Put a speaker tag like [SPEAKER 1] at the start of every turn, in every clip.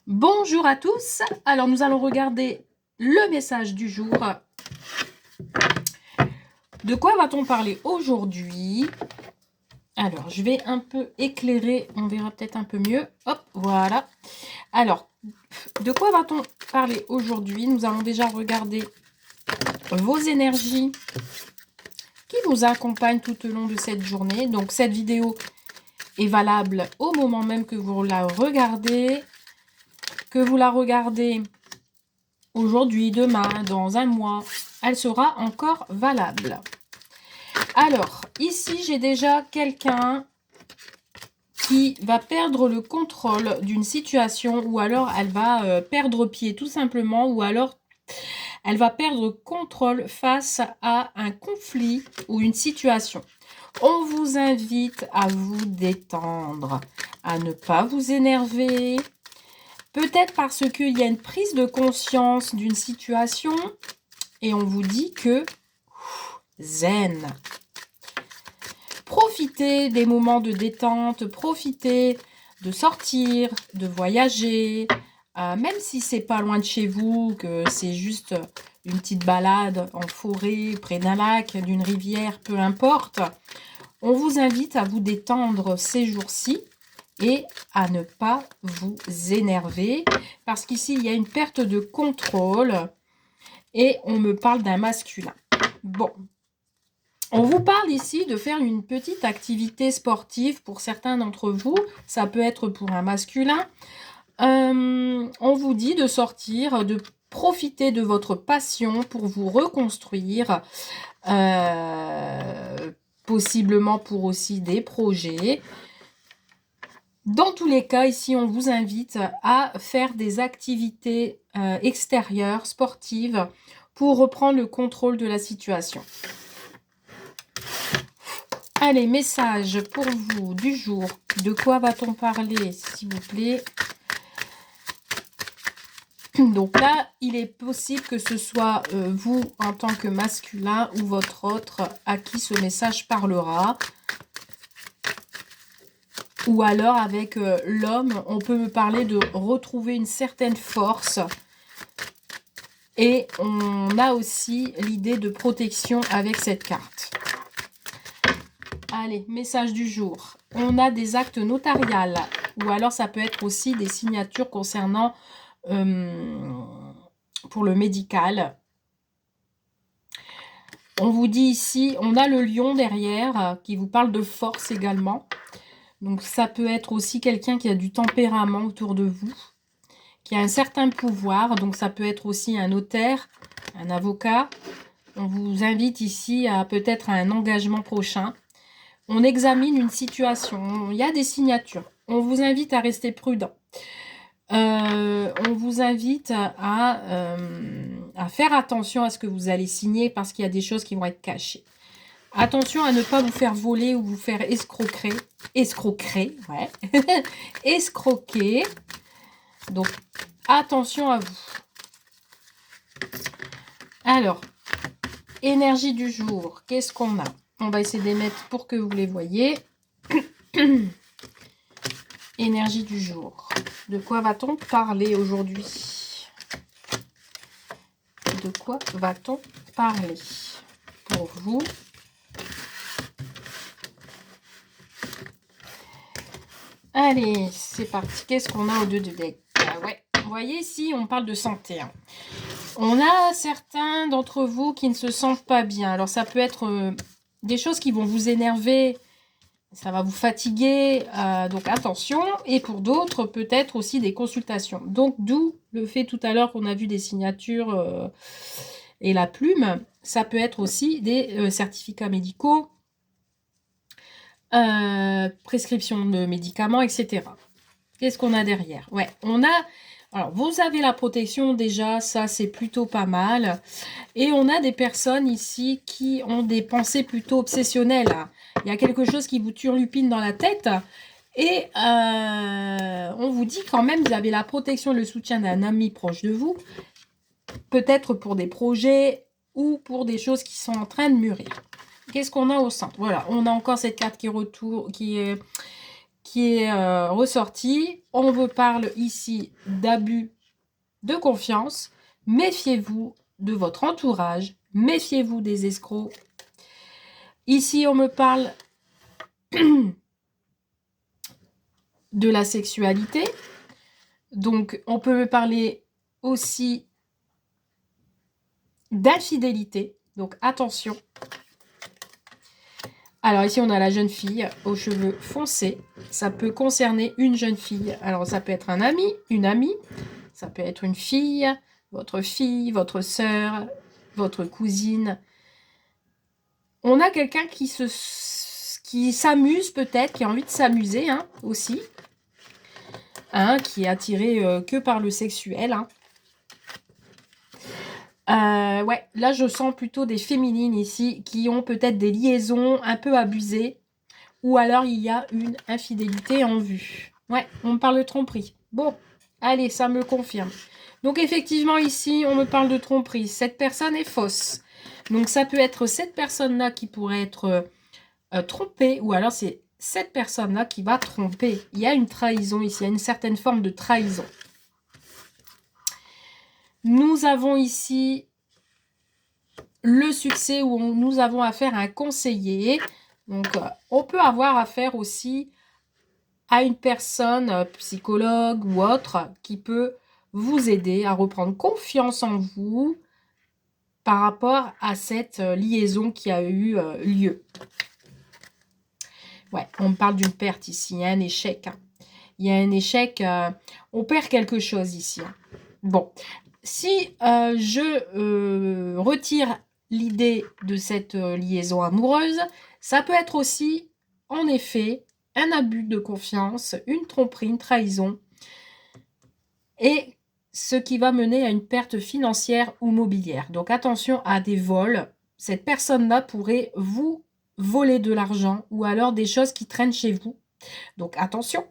[SPEAKER 1] Bonjour à tous. Alors, nous allons regarder le message du jour. De quoi va-t-on parler aujourd'hui? Alors, je vais un peu éclairer, on verra peut-être un peu mieux. Hop, voilà. Alors, de quoi va-t-on parler aujourd'hui? Nous allons déjà regarder vos énergies qui vous accompagnent tout au long de cette journée. Donc, cette vidéo est valable au moment même que vous la regardez. Que vous la regardez aujourd'hui, demain, dans un mois, elle sera encore valable. Alors, ici, j'ai déjà quelqu'un qui va perdre le contrôle d'une situation ou alors elle va perdre pied tout simplement ou alors elle va perdre contrôle face à un conflit ou une situation. On vous invite à vous détendre, à ne pas vous énerver. Peut-être parce qu'il y a une prise de conscience d'une situation et on vous dit que zen. Profitez des moments de détente, profitez de sortir, de voyager, même si c'est pas loin de chez vous, que c'est juste une petite balade en forêt, près d'un lac, d'une rivière, peu importe. On vous invite à vous détendre ces jours-ci et à ne pas vous énerver parce qu'ici, il y a une perte de contrôle et on me parle d'un masculin. Bon, on vous parle ici de faire une petite activité sportive pour certains d'entre vous. Ça peut être pour un masculin. On vous dit de sortir, de profiter de votre passion pour vous reconstruire. Possiblement pour aussi des projets. Dans tous les cas, ici, on vous invite à faire des activités extérieures, sportives, pour reprendre le contrôle de la situation. Allez, message pour vous du jour. De quoi va-t-on parler, s'il vous plaît? Donc là, il est possible que ce soit vous en tant que masculin ou votre autre à qui ce message parlera. Ou alors avec l'homme, on peut me parler de retrouver une certaine force. Et on a aussi l'idée de protection avec cette carte. Allez, message du jour. On a des actes notariales. Ou alors ça peut être aussi des signatures concernant pour le médical. On vous dit ici, on a le lion derrière qui vous parle de force également. Donc ça peut être aussi quelqu'un qui a du tempérament autour de vous, qui a un certain pouvoir. Donc ça peut être aussi un notaire, un avocat. On vous invite ici à peut-être à un engagement prochain. On examine une situation. Il y a des signatures. On vous invite à rester prudent. On vous invite à faire attention à ce que vous allez signer parce qu'il y a des choses qui vont être cachées. Attention à ne pas vous faire voler ou vous faire escroquer. Escroquer, ouais. Escroquer. Donc, attention à vous. Alors, énergie du jour. Qu'est-ce qu'on a? On va essayer de les mettre pour que vous les voyez. Énergie du jour. De quoi va-t-on parler aujourd'hui? De quoi va-t-on parler pour vous? Allez, c'est parti. Qu'est-ce qu'on a au deux de deck? Ouais, vous voyez ici, on parle de santé. Hein. On a certains d'entre vous qui ne se sentent pas bien. Alors, ça peut être des choses qui vont vous énerver. Ça va vous fatiguer. Donc, attention. Et pour d'autres, peut-être aussi des consultations. Donc, d'où le fait tout à l'heure qu'on a vu des signatures et la plume. Ça peut être aussi des certificats médicaux. Prescription de médicaments, etc. Qu'est-ce qu'on a derrière? Ouais, on a... Alors, vous avez la protection déjà, ça c'est plutôt pas mal. Et on a des personnes ici qui ont des pensées plutôt obsessionnelles. Il y a quelque chose qui vous turlupine dans la tête. Et on vous dit quand même, vous avez la protection et le soutien d'un ami proche de vous. Peut-être pour des projets ou pour des choses qui sont en train de mûrir. Qu'est-ce qu'on a au centre? Voilà, on a encore cette carte qui qui est ressorti. On vous parle ici d'abus de confiance. Méfiez-vous de votre entourage. Méfiez-vous des escrocs. Ici, on me parle de la sexualité. Donc, on peut me parler aussi d'infidélité. Donc, attention. Alors, ici, on a la jeune fille aux cheveux foncés. Ça peut concerner une jeune fille. Alors, ça peut être un ami, une amie. Ça peut être une fille, votre sœur, votre cousine. On a quelqu'un qui s'amuse peut-être, qui a envie de s'amuser hein, aussi. Hein, qui est attiré que par le sexuel. Hein. Ouais, là je sens plutôt des féminines ici qui ont peut-être des liaisons un peu abusées ou alors il y a une infidélité en vue. Ouais, on me parle de tromperie. Bon, allez, ça me confirme. Donc effectivement ici, on me parle de tromperie. Cette personne est fausse. Donc ça peut être cette personne-là qui pourrait être trompée ou alors c'est cette personne-là qui va tromper. Il y a une trahison ici, il y a une certaine forme de trahison. Nous avons ici le succès où nous avons affaire à un conseiller. Donc, on peut avoir affaire aussi à une personne, psychologue ou autre, qui peut vous aider à reprendre confiance en vous par rapport à cette liaison qui a eu lieu. Ouais, on me parle d'une perte ici, il y a un échec. Hein. Il y a un échec, on perd quelque chose ici. Hein. Bon, si je retire l'idée de cette liaison amoureuse, ça peut être aussi, en effet, un abus de confiance, une tromperie, une trahison, et ce qui va mener à une perte financière ou mobilière. Donc attention à des vols. Cette personne-là pourrait vous voler de l'argent ou alors des choses qui traînent chez vous. Donc attention.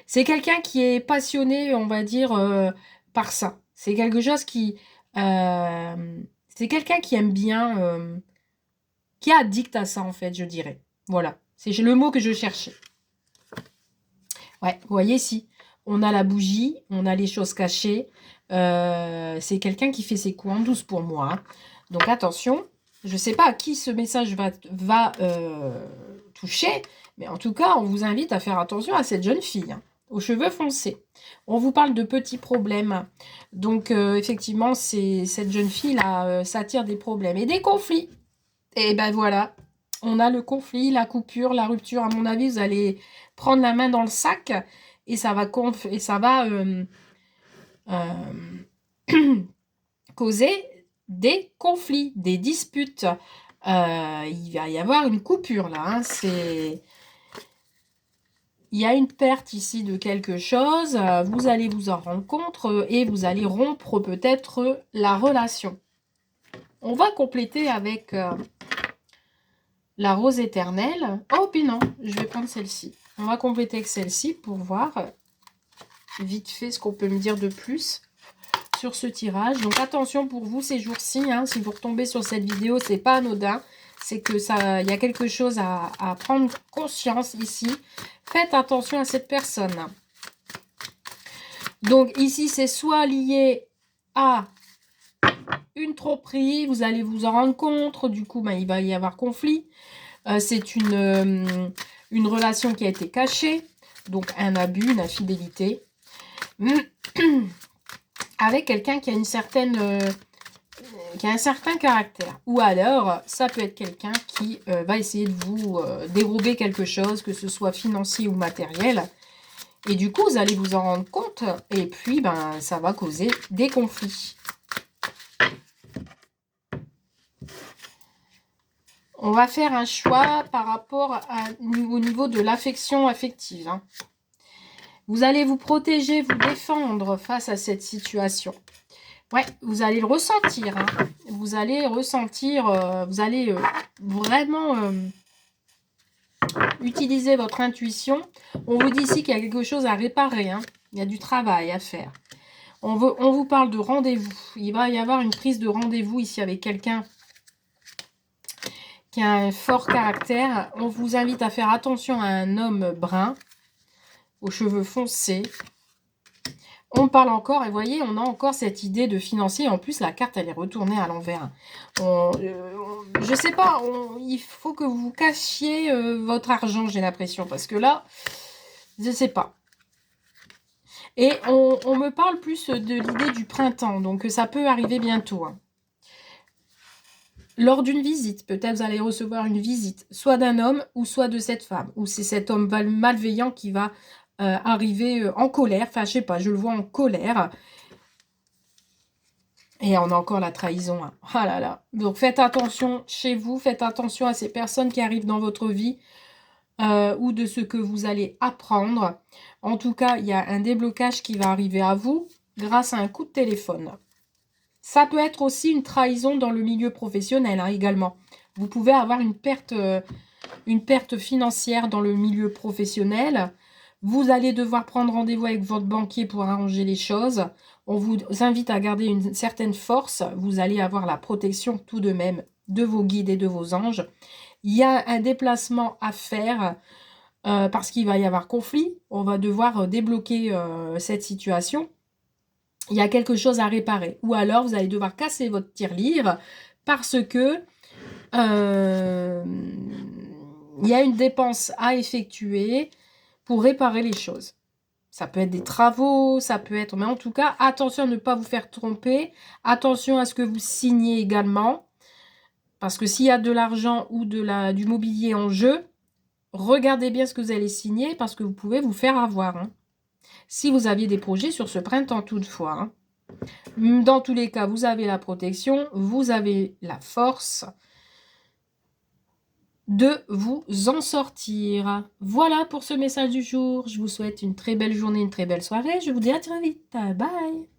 [SPEAKER 1] C'est quelqu'un qui est passionné, on va dire, par ça. C'est quelque chose qui... c'est quelqu'un qui aime bien... qui est addict à ça, en fait, je dirais. Voilà. C'est le mot que je cherchais. Ouais, vous voyez ici, on a la bougie, on a les choses cachées. C'est quelqu'un qui fait ses coups en douce pour moi. Hein. Donc attention, je ne sais pas à qui ce message va toucher, mais en tout cas, on vous invite à faire attention à cette jeune fille. Hein. Aux cheveux foncés. On vous parle de petits problèmes. Donc, effectivement, cette jeune fille-là, ça attire des problèmes et des conflits. Et ben voilà, on a le conflit, la coupure, la rupture. À mon avis, vous allez prendre la main dans le sac et ça va, causer des conflits, des disputes. Il va y avoir une coupure là. Hein, il y a une perte ici de quelque chose, vous allez vous en rendre compte et vous allez rompre peut-être la relation. On va compléter avec la rose éternelle. Oh, puis non, je vais prendre celle-ci. On va compléter avec celle-ci pour voir vite fait ce qu'on peut me dire de plus sur ce tirage. Donc attention pour vous ces jours-ci, hein, si vous retombez sur cette vidéo, c'est pas anodin. C'est que ça, il y a quelque chose à prendre conscience ici. Faites attention à cette personne. Donc ici, c'est soit lié à une tromperie, vous allez vous en rendre compte, du coup, ben, il va y avoir conflit. C'est une relation qui a été cachée, donc un abus, une infidélité, avec quelqu'un qui a une certaine... qui a un certain caractère. Ou alors, ça peut être quelqu'un qui va essayer de vous dérober quelque chose, que ce soit financier ou matériel. Et du coup, vous allez vous en rendre compte. Et puis, ben, ça va causer des conflits. On va faire un choix par rapport au niveau de l'affection affective. Hein. Vous allez vous protéger, vous défendre face à cette situation. Ouais, vous allez le ressentir. Hein. Vous allez ressentir, vous allez vraiment utiliser votre intuition. On vous dit ici qu'il y a quelque chose à réparer. Hein. Il y a du travail à faire. On vous parle de rendez-vous. Il va y avoir une prise de rendez-vous ici avec quelqu'un qui a un fort caractère. On vous invite à faire attention à un homme brun, aux cheveux foncés. On parle encore, et vous voyez, on a encore cette idée de financier. En plus, la carte, elle est retournée à l'envers. Je sais pas, il faut que vous cachiez votre argent, j'ai l'impression. Parce que là, je sais pas. Et on me parle plus de l'idée du printemps. Donc, ça peut arriver bientôt. Hein. Lors d'une visite, peut-être vous allez recevoir une visite, soit d'un homme ou soit de cette femme. Ou c'est cet homme malveillant qui va arriver en colère. Enfin, je sais pas, je le vois en colère. Et on a encore la trahison. Hein. Ah là là. Donc, faites attention chez vous. Faites attention à ces personnes qui arrivent dans votre vie. Ou de ce que vous allez apprendre. En tout cas, il y a un déblocage qui va arriver à vous grâce à un coup de téléphone. Ça peut être aussi une trahison dans le milieu professionnel hein, également. Vous pouvez avoir une perte financière dans le milieu professionnel. Vous allez devoir prendre rendez-vous avec votre banquier pour arranger les choses. On vous invite à garder une certaine force. Vous allez avoir la protection tout de même de vos guides et de vos anges. Il y a un déplacement à faire parce qu'il va y avoir conflit. On va devoir débloquer cette situation. Il y a quelque chose à réparer. Ou alors, vous allez devoir casser votre tirelire parce que il y a une dépense à effectuer pour réparer les choses. Ça peut être des travaux, ça peut être... Mais en tout cas, attention à ne pas vous faire tromper. Attention à ce que vous signez également. Parce que s'il y a de l'argent ou du mobilier en jeu, regardez bien ce que vous allez signer parce que vous pouvez vous faire avoir. Hein. Si vous aviez des projets sur ce printemps toutefois. Hein. Dans tous les cas, vous avez la protection, vous avez la force de vous en sortir. Voilà pour ce message du jour. Je vous souhaite une très belle journée, une très belle soirée. Je vous dis à très vite. Bye!